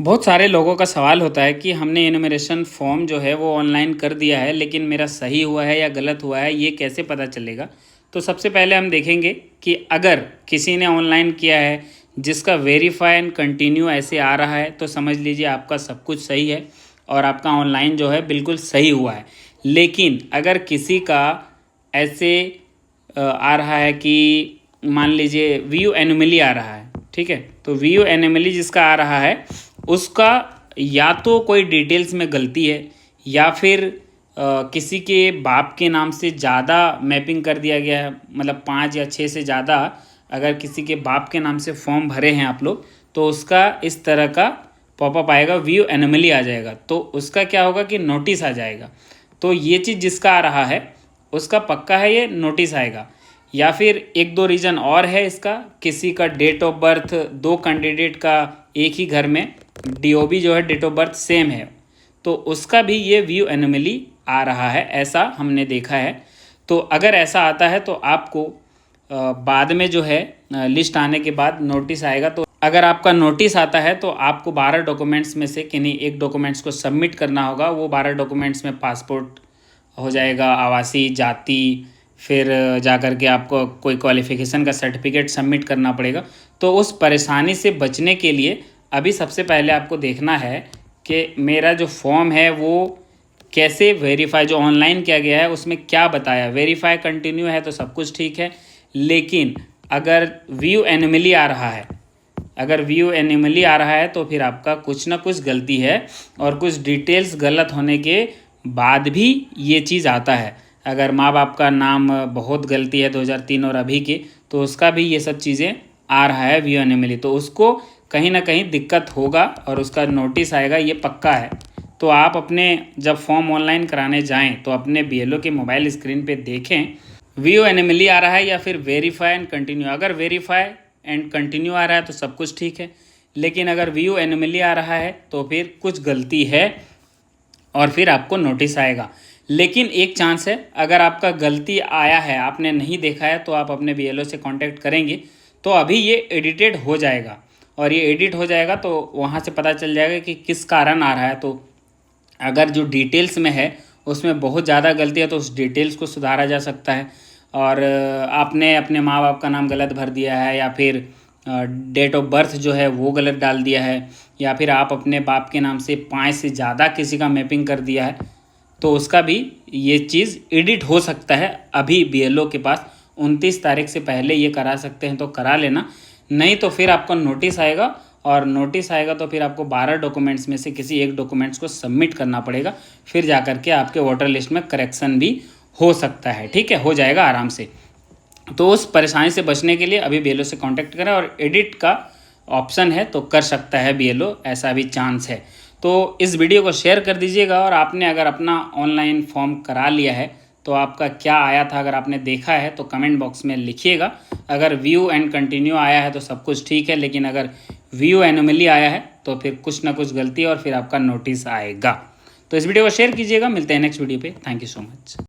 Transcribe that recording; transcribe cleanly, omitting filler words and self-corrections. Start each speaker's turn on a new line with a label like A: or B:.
A: बहुत सारे लोगों का सवाल होता है कि हमने एनुमरेशन फॉर्म जो है वो ऑनलाइन कर दिया है, लेकिन मेरा सही हुआ है या गलत हुआ है ये कैसे पता चलेगा। तो सबसे पहले हम देखेंगे कि अगर किसी ने ऑनलाइन किया है जिसका वेरीफाई एंड कंटिन्यू ऐसे आ रहा है तो समझ लीजिए आपका सब कुछ सही है और आपका ऑनलाइन जो है बिल्कुल सही हुआ है। लेकिन अगर किसी का ऐसे आ रहा है कि मान लीजिए व्यू एनोमली आ रहा है, ठीक है, तो व्यू एनोमली जिसका आ रहा है उसका या तो कोई डिटेल्स में गलती है या फिर किसी के बाप के नाम से ज़्यादा मैपिंग कर दिया गया है, मतलब 5 या 6 से ज़्यादा अगर किसी के बाप के नाम से फॉर्म भरे हैं आप लोग तो उसका इस तरह का पॉपअप आएगा, व्यू एनोमली आ जाएगा। तो उसका क्या होगा कि नोटिस आ जाएगा। तो ये चीज़ जिसका आ रहा है उसका पक्का है ये नोटिस आएगा। या फिर एक दो रीज़न और है इसका, किसी का डेट ऑफ बर्थ, दो कैंडिडेट का एक ही घर में डीओबी जो है डेट ऑफ बर्थ सेम है, तो उसका भी ये व्यू एनोमली आ रहा है, ऐसा हमने देखा है। तो अगर ऐसा आता है तो आपको बाद में जो है लिस्ट आने के बाद नोटिस आएगा। तो अगर आपका नोटिस आता है तो आपको 12 डॉक्यूमेंट्स में से किन्हीं एक डॉक्यूमेंट्स को सबमिट करना होगा। वो 12 डॉक्यूमेंट्स में पासपोर्ट हो जाएगा, आवासीय, जाति, फिर जा कर के आपको कोई क्वालिफ़िकेशन का सर्टिफिकेट सबमिट करना पड़ेगा। तो उस परेशानी से बचने के लिए अभी सबसे पहले आपको देखना है कि मेरा जो फॉर्म है वो कैसे वेरीफाई, जो ऑनलाइन किया गया है उसमें क्या बताया। वेरीफाई कंटिन्यू है तो सब कुछ ठीक है, लेकिन अगर व्यू एनोमली आ रहा है, अगर व्यू एनोमली आ रहा है तो फिर आपका कुछ ना कुछ गलती है और कुछ डिटेल्स गलत होने के बाद भी ये चीज़ आता है। अगर माँ बाप का नाम बहुत गलती है 2003 और अभी के, तो उसका भी ये सब चीज़ें आ रहा है व्यू एनोमली, तो उसको कहीं ना कहीं दिक्कत होगा और उसका नोटिस आएगा, ये पक्का है। तो आप अपने जब फॉर्म ऑनलाइन कराने जाएं तो अपने बीएलओ के मोबाइल स्क्रीन पे देखें व्यू एनोमली आ रहा है या फिर वेरीफाई एंड कंटिन्यू। अगर वेरीफाई एंड कंटिन्यू आ रहा है तो सब कुछ ठीक है, लेकिन अगर व्यू एनोमली आ रहा है तो फिर कुछ गलती है और फिर आपको नोटिस आएगा। लेकिन एक चांस है, अगर आपका गलती आया है, आपने नहीं देखा है, तो आप अपने बीएलओ से कांटेक्ट करेंगे तो अभी ये एडिटेड हो जाएगा। और ये एडिट हो जाएगा तो वहाँ से पता चल जाएगा कि किस कारण आ रहा है। तो अगर जो डिटेल्स में है उसमें बहुत ज़्यादा गलती है तो उस डिटेल्स को सुधारा जा सकता है। और आपने अपने माँ बाप का नाम गलत भर दिया है या फिर डेट ऑफ बर्थ जो है वो गलत डाल दिया है, या फिर आप अपने बाप के नाम से 5 से ज़्यादा किसी का मैपिंग कर दिया है, तो उसका भी ये चीज़ एडिट हो सकता है। अभी बीएलओ के पास 29 तारीख से पहले ये करा सकते हैं तो करा लेना, नहीं तो फिर आपको नोटिस आएगा। और नोटिस आएगा तो फिर आपको 12 डॉक्यूमेंट्स में से किसी एक डॉक्यूमेंट्स को सबमिट करना पड़ेगा, फिर जा कर के आपके वोटर लिस्ट में करेक्शन भी हो सकता है। ठीक है, हो जाएगा आराम से। तो उस परेशानी से बचने के लिए अभी बीएलओ से कांटेक्ट करें, और एडिट का ऑप्शन है तो कर सकता है बीएलओ, ऐसा भी चांस है। तो इस वीडियो को शेयर कर दीजिएगा। और आपने अगर अपना ऑनलाइन फॉर्म करा लिया है तो आपका क्या आया था, अगर आपने देखा है तो कमेंट बॉक्स में लिखिएगा। अगर व्यू एंड कंटिन्यू आया है तो सब कुछ ठीक है, लेकिन अगर व्यू एनोमली आया है तो फिर कुछ ना कुछ गलती और फिर आपका नोटिस आएगा। तो इस वीडियो को शेयर कीजिएगा। मिलते हैं नेक्स्ट वीडियो पे। Thank you so much.